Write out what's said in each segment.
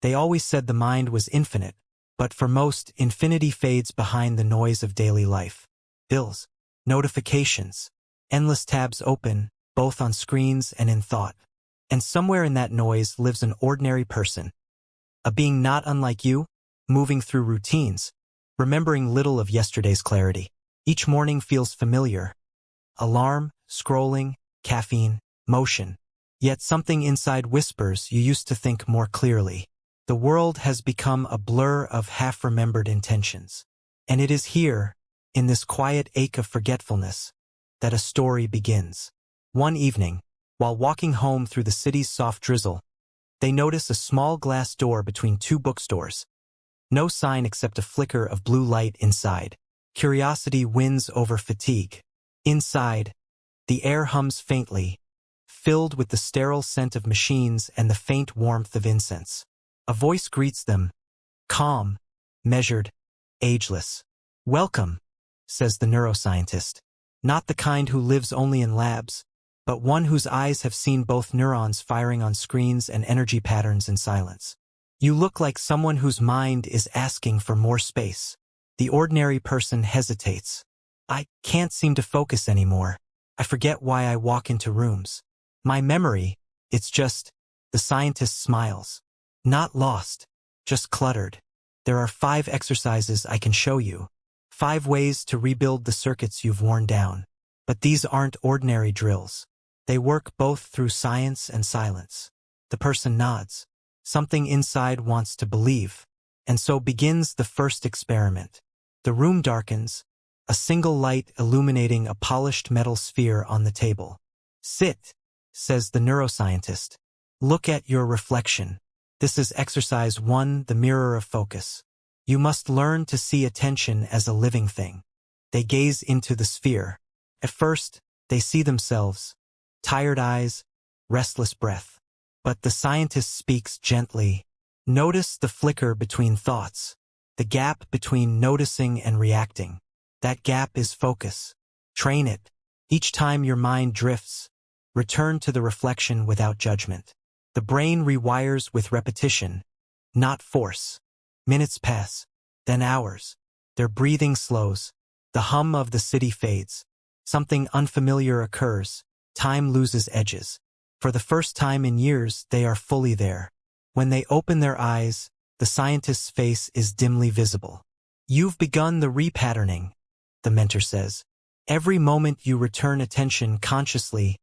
They always said the mind was infinite, but for most, infinity fades behind the noise of daily life. Bills, notifications, endless tabs open, both on screens and in thought. And somewhere in that noise lives an ordinary person, a being not unlike you, moving through routines, remembering little of yesterday's clarity. Each morning feels familiar. Alarm, scrolling, caffeine, motion. Yet something inside whispers you used to think more clearly. The world has become a blur of half-remembered intentions. And it is here, in this quiet ache of forgetfulness, that a story begins. One evening, while walking home through the city's soft drizzle, they notice a small glass door between two bookstores. No sign except a flicker of blue light inside. Curiosity wins over fatigue. Inside, the air hums faintly, filled with the sterile scent of machines and the faint warmth of incense. A voice greets them, calm, measured, ageless. "Welcome," says the neuroscientist. Not the kind who lives only in labs, but one whose eyes have seen both neurons firing on screens and energy patterns in silence. "You look like someone whose mind is asking for more space." The ordinary person hesitates. "I can't seem to focus anymore. I forget why I walk into rooms. My memory, it's just..." The scientist smiles. "Not lost, just cluttered. There are 5 exercises I can show you. 5 ways to rebuild the circuits you've worn down. But these aren't ordinary drills. They work both through science and silence." The person nods. Something inside wants to believe. And so begins the first experiment. The room darkens, a single light illuminating a polished metal sphere on the table. "Sit," says the neuroscientist. "Look at your reflection. This is exercise 1, the mirror of focus. You must learn to see attention as a living thing." They gaze into the sphere. At first, they see themselves. Tired eyes, restless breath. But the scientist speaks gently. "Notice the flicker between thoughts, the gap between noticing and reacting. That gap is focus. Train it. Each time your mind drifts, return to the reflection without judgment." The brain rewires with repetition, not force. Minutes pass, then hours. Their breathing slows. The hum of the city fades. Something unfamiliar occurs. Time loses edges. For the first time in years, they are fully there. When they open their eyes, the scientist's face is dimly visible. "You've begun the repatterning," the mentor says. "Every moment you return attention consciously,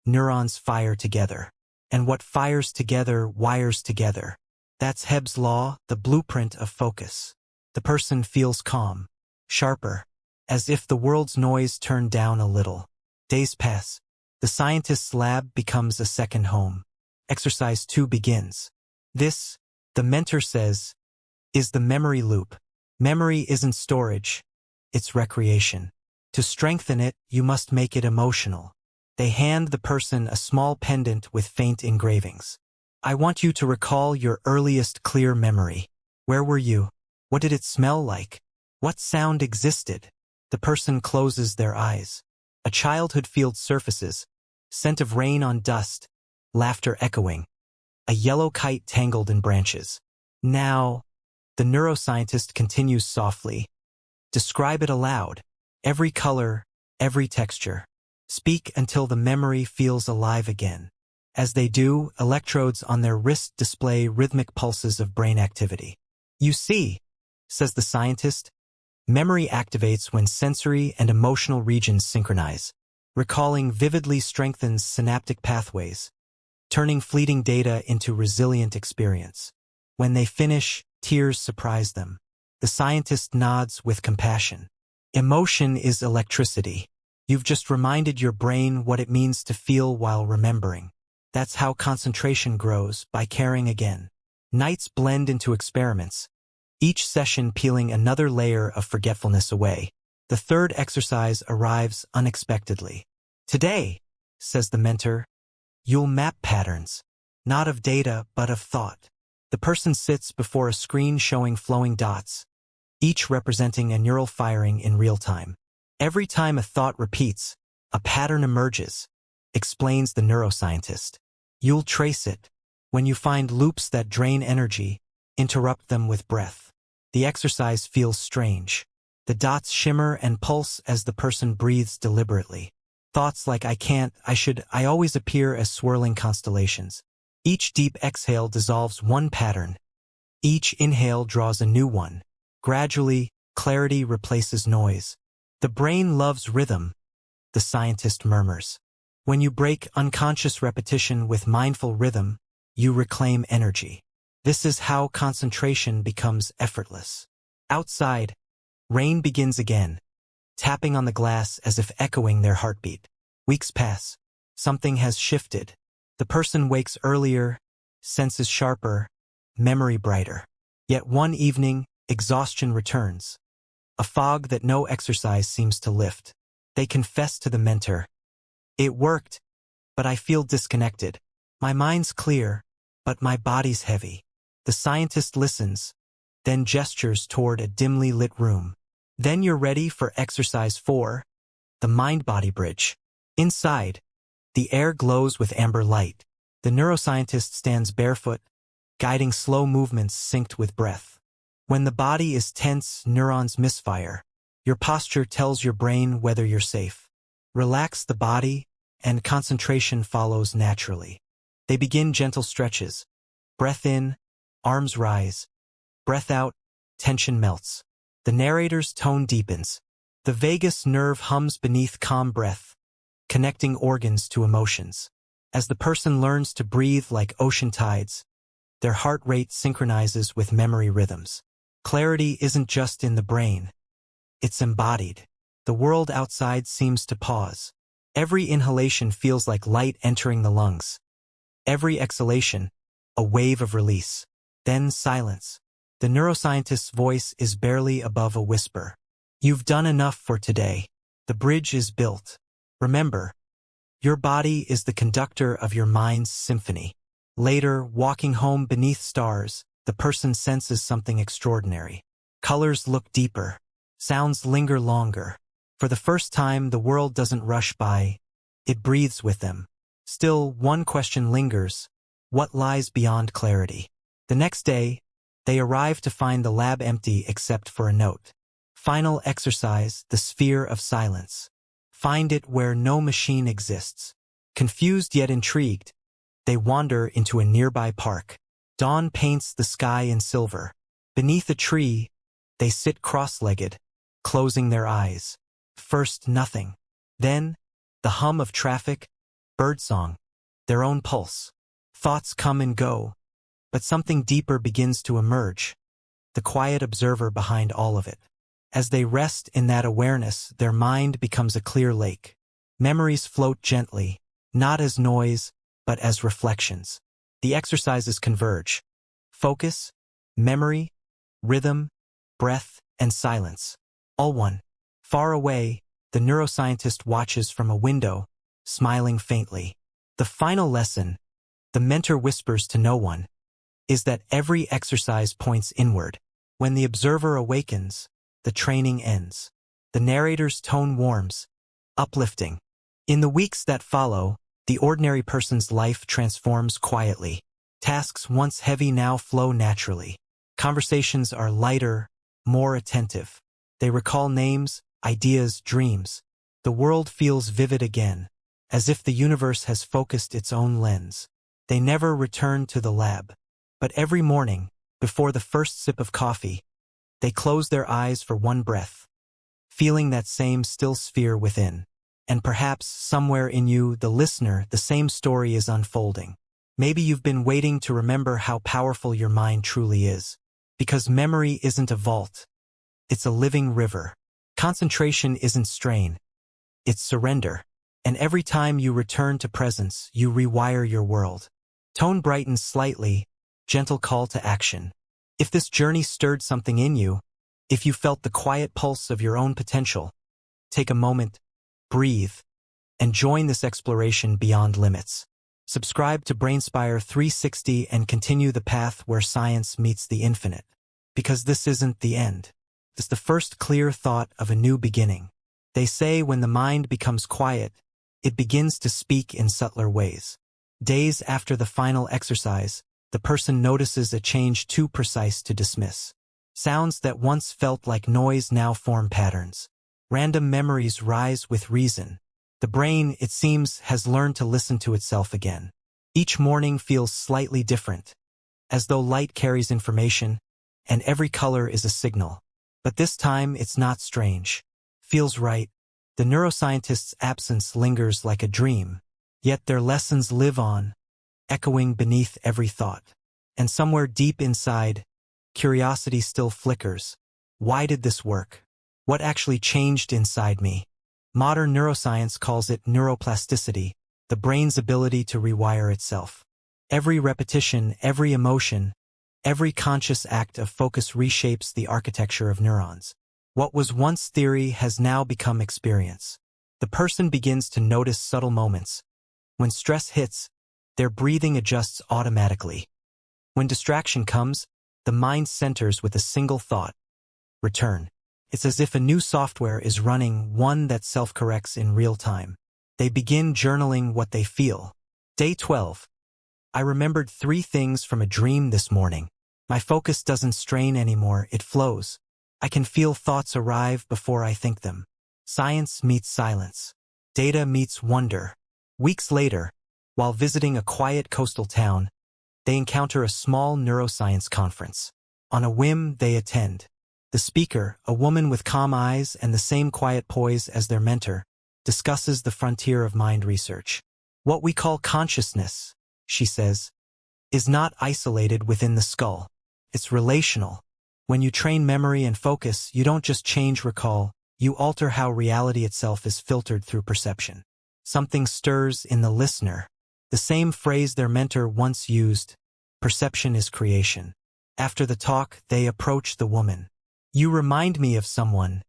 neurons fire together. And what fires together wires together. That's Hebb's law, the blueprint of focus." The person feels calm, sharper, as if the world's noise turned down a little. Days pass. The scientist's lab becomes a second home. Exercise 2 begins. This, the mentor says, is the memory loop. Memory isn't storage, it's recreation. To strengthen it, you must make it emotional. They hand the person a small pendant with faint engravings. "I want you to recall your earliest clear memory. Where were you? What did it smell like? What sound existed?" The person closes their eyes. A childhood field surfaces, scent of rain on dust, laughter echoing. A yellow kite tangled in branches. "Now," the neuroscientist continues softly, "describe it aloud. Every color, every texture. Speak until the memory feels alive again." As they do, electrodes on their wrist display rhythmic pulses of brain activity. "You see," says the scientist, "memory activates when sensory and emotional regions synchronize. Recalling vividly strengthens synaptic pathways, turning fleeting data into resilient experience. When they finish, tears surprise them. The scientist nods with compassion. Emotion is electricity. You've just reminded your brain what it means to feel while remembering. That's how concentration grows, by caring again. Nights blend into experiments, each session peeling another layer of forgetfulness away. The third exercise arrives unexpectedly. "Today," says the mentor, "you'll map patterns, not of data but of thought." The person sits before a screen showing flowing dots, each representing a neural firing in real time. "Every time a thought repeats, a pattern emerges," explains the neuroscientist. "You'll trace it, When you find loops that drain energy, interrupt them with breath. The exercise feels strange. The dots shimmer and pulse as the person breathes deliberately. Thoughts like I can't, I should, I always appear as swirling constellations. Each deep exhale dissolves one pattern. Each inhale draws a new one. Gradually, clarity replaces noise. The brain loves rhythm, the scientist murmurs. When you break unconscious repetition with mindful rhythm, you reclaim energy. This is how concentration becomes effortless. Outside, rain begins again, tapping on the glass as if echoing their heartbeat. Weeks pass. Something has shifted. The person wakes earlier, senses sharper, memory brighter. Yet one evening, exhaustion returns. A fog that no exercise seems to lift. They confess to the mentor. It worked, but I feel disconnected. My mind's clear, but my body's heavy. The scientist listens, then gestures toward a dimly lit room. Then you're ready for exercise 4, the mind-body bridge. Inside, the air glows with amber light. The neuroscientist stands barefoot, guiding slow movements synced with breath. When the body is tense, neurons misfire. Your posture tells your brain whether you're safe. Relax the body, and concentration follows naturally. They begin gentle stretches. Breath in, arms rise. Breath out, tension melts. The narrator's tone deepens. The vagus nerve hums beneath calm breath, connecting organs to emotions. As the person learns to breathe like ocean tides, their heart rate synchronizes with memory rhythms. Clarity isn't just in the brain. It's embodied. The world outside seems to pause. Every inhalation feels like light entering the lungs. Every exhalation, a wave of release. Then silence. The neuroscientist's voice is barely above a whisper. You've done enough for today. The bridge is built. Remember, your body is the conductor of your mind's symphony. Later, walking home beneath stars, the person senses something extraordinary. Colors look deeper. Sounds linger longer. For the first time, the world doesn't rush by. It breathes with them. Still, one question lingers. What lies beyond clarity? The next day, they arrive to find the lab empty except for a note. Final exercise, the sphere of silence. Find it where no machine exists. Confused yet intrigued, they wander into a nearby park. Dawn paints the sky in silver. Beneath a tree, they sit cross-legged, closing their eyes. First, nothing. Then, the hum of traffic, birdsong, their own pulse. Thoughts come and go, but something deeper begins to emerge, the quiet observer behind all of it. As they rest in that awareness, their mind becomes a clear lake. Memories float gently, not as noise, but as reflections. The exercises converge. Focus, memory, rhythm, breath, and silence. All one. Far away, the neuroscientist watches from a window, smiling faintly. The final lesson, the mentor whispers to no one, is that every exercise points inward. When the observer awakens, the training ends. The narrator's tone warms, uplifting. In the weeks that follow, the ordinary person's life transforms quietly. Tasks once heavy now flow naturally. Conversations are lighter, more attentive. They recall names, ideas, dreams. The world feels vivid again, as if the universe has focused its own lens. They never return to the lab. But every morning, before the first sip of coffee, they close their eyes for one breath, feeling that same still sphere within. And perhaps somewhere in you, the listener, the same story is unfolding. Maybe you've been waiting to remember how powerful your mind truly is. Because memory isn't a vault. It's a living river. Concentration isn't strain. It's surrender. And every time you return to presence, you rewire your world. Tone brightens slightly, gentle call to action. If this journey stirred something in you, if you felt the quiet pulse of your own potential, take a moment, breathe, and join this exploration beyond limits. Subscribe to Brainspire 360 and continue the path where science meets the infinite. Because this isn't the end. It's the first clear thought of a new beginning. They say when the mind becomes quiet, it begins to speak in subtler ways. Days after the final exercise, the person notices a change too precise to dismiss. Sounds that once felt like noise now form patterns. Random memories rise with reason. The brain, it seems, has learned to listen to itself again. Each morning feels slightly different, as though light carries information, and every color is a signal. But this time it's not strange. Feels right. The neuroscientist's absence lingers like a dream, yet their lessons live on, echoing beneath every thought. And somewhere deep inside, curiosity still flickers. Why did this work? What actually changed inside me? Modern neuroscience calls it neuroplasticity, the brain's ability to rewire itself. Every repetition, every emotion, every conscious act of focus reshapes the architecture of neurons. What was once theory has now become experience. The person begins to notice subtle moments. When stress hits, their breathing adjusts automatically. When distraction comes, the mind centers with a single thought: return. It's as if a new software is running, one that self-corrects in real time. They begin journaling what they feel. Day 12. I remembered 3 things from a dream this morning. My focus doesn't strain anymore, it flows. I can feel thoughts arrive before I think them. Science meets silence. Data meets wonder. Weeks later, while visiting a quiet coastal town, they encounter a small neuroscience conference. On a whim, they attend. The speaker, a woman with calm eyes and the same quiet poise as their mentor, discusses the frontier of mind research. What we call consciousness, she says, is not isolated within the skull. It's relational. When you train memory and focus, you don't just change recall, you alter how reality itself is filtered through perception. Something stirs in the listener. The same phrase their mentor once used: perception is creation. After the talk, they approach the woman. You remind me of someone,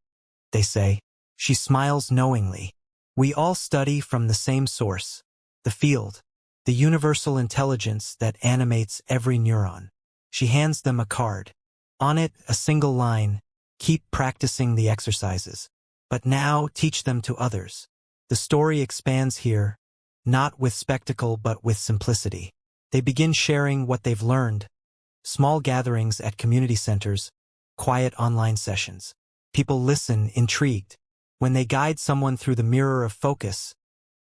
they say. She smiles knowingly. We all study from the same source, the field, the universal intelligence that animates every neuron. She hands them a card. On it, a single line: keep practicing the exercises, but now teach them to others. The story expands here, not with spectacle but with simplicity. They begin sharing what they've learned. Small gatherings at community centers, quiet online sessions. People listen, intrigued. When they guide someone through the mirror of focus,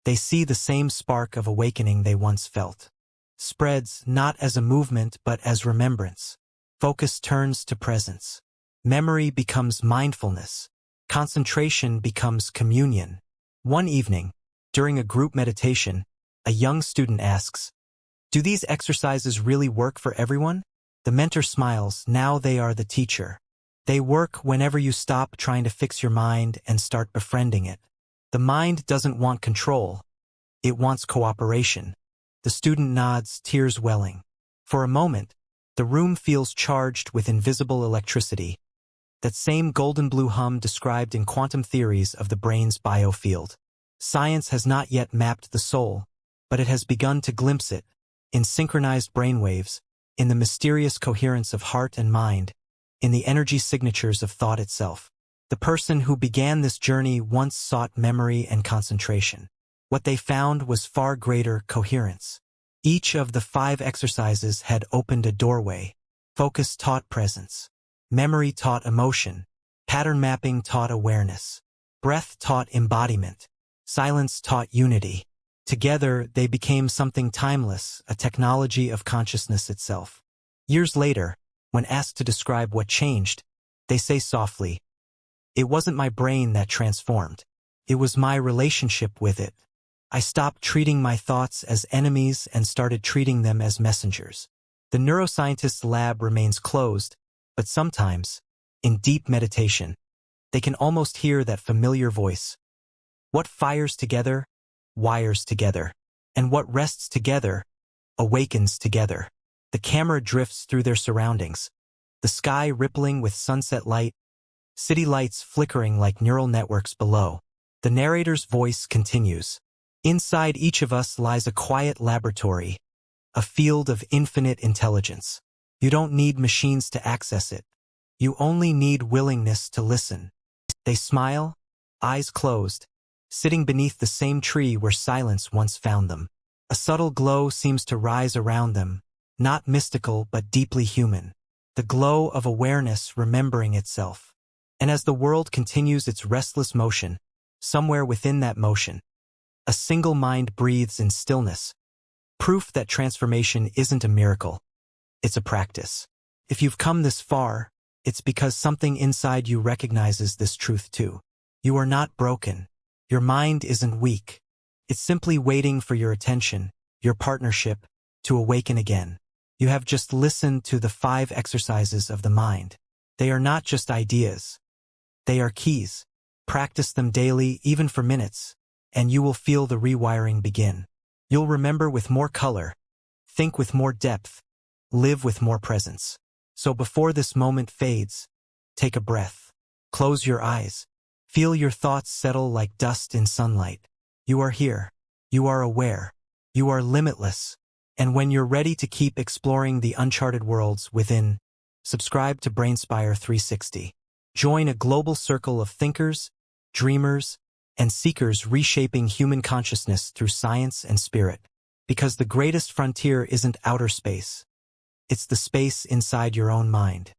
they see the same spark of awakening they once felt. Spreads not as a movement but as remembrance. Focus turns to presence. Memory becomes mindfulness. Concentration becomes communion. One evening, during a group meditation, a young student asks, "Do these exercises really work for everyone?" The mentor smiles. Now they are the teacher. They work whenever you stop trying to fix your mind and start befriending it. The mind doesn't want control. It wants cooperation. The student nods, tears welling. For a moment, the room feels charged with invisible electricity, that same golden blue hum described in quantum theories of the brain's biofield. Science has not yet mapped the soul, but it has begun to glimpse it, in synchronized brainwaves, in the mysterious coherence of heart and mind, in the energy signatures of thought itself. The person who began this journey once sought memory and concentration. What they found was far greater coherence. Each of the 5 exercises had opened a doorway. Focus taught presence. Memory taught emotion. Pattern mapping taught awareness. Breath taught embodiment. Silence taught unity. Together, they became something timeless, a technology of consciousness itself. Years later, when asked to describe what changed, they say softly, "It wasn't my brain that transformed. It was my relationship with it. I stopped treating my thoughts as enemies and started treating them as messengers." The neuroscientist's lab remains closed, but sometimes, in deep meditation, they can almost hear that familiar voice. What fires together, wires together. And what rests together, awakens together. The camera drifts through their surroundings. The sky rippling with sunset light, city lights flickering like neural networks below. The narrator's voice continues. Inside each of us lies a quiet laboratory, a field of infinite intelligence. You don't need machines to access it. You only need willingness to listen. They smile, eyes closed, sitting beneath the same tree where silence once found them. A subtle glow seems to rise around them, not mystical but deeply human. The glow of awareness remembering itself. And as the world continues its restless motion, somewhere within that motion, a single mind breathes in stillness. Proof that transformation isn't a miracle. It's a practice. If you've come this far, it's because something inside you recognizes this truth too. You are not broken. Your mind isn't weak. It's simply waiting for your attention, your partnership, to awaken again. You have just listened to the 5 exercises of the mind. They are not just ideas. They are keys. Practice them daily, even for minutes, and you will feel the rewiring begin. You'll remember with more color, think with more depth, live with more presence. So before this moment fades, take a breath. Close your eyes. Feel your thoughts settle like dust in sunlight. You are here. You are aware. You are limitless. And when you're ready to keep exploring the uncharted worlds within, subscribe to Brainspire 360. Join a global circle of thinkers, dreamers, and seekers reshaping human consciousness through science and spirit. Because the greatest frontier isn't outer space. It's the space inside your own mind.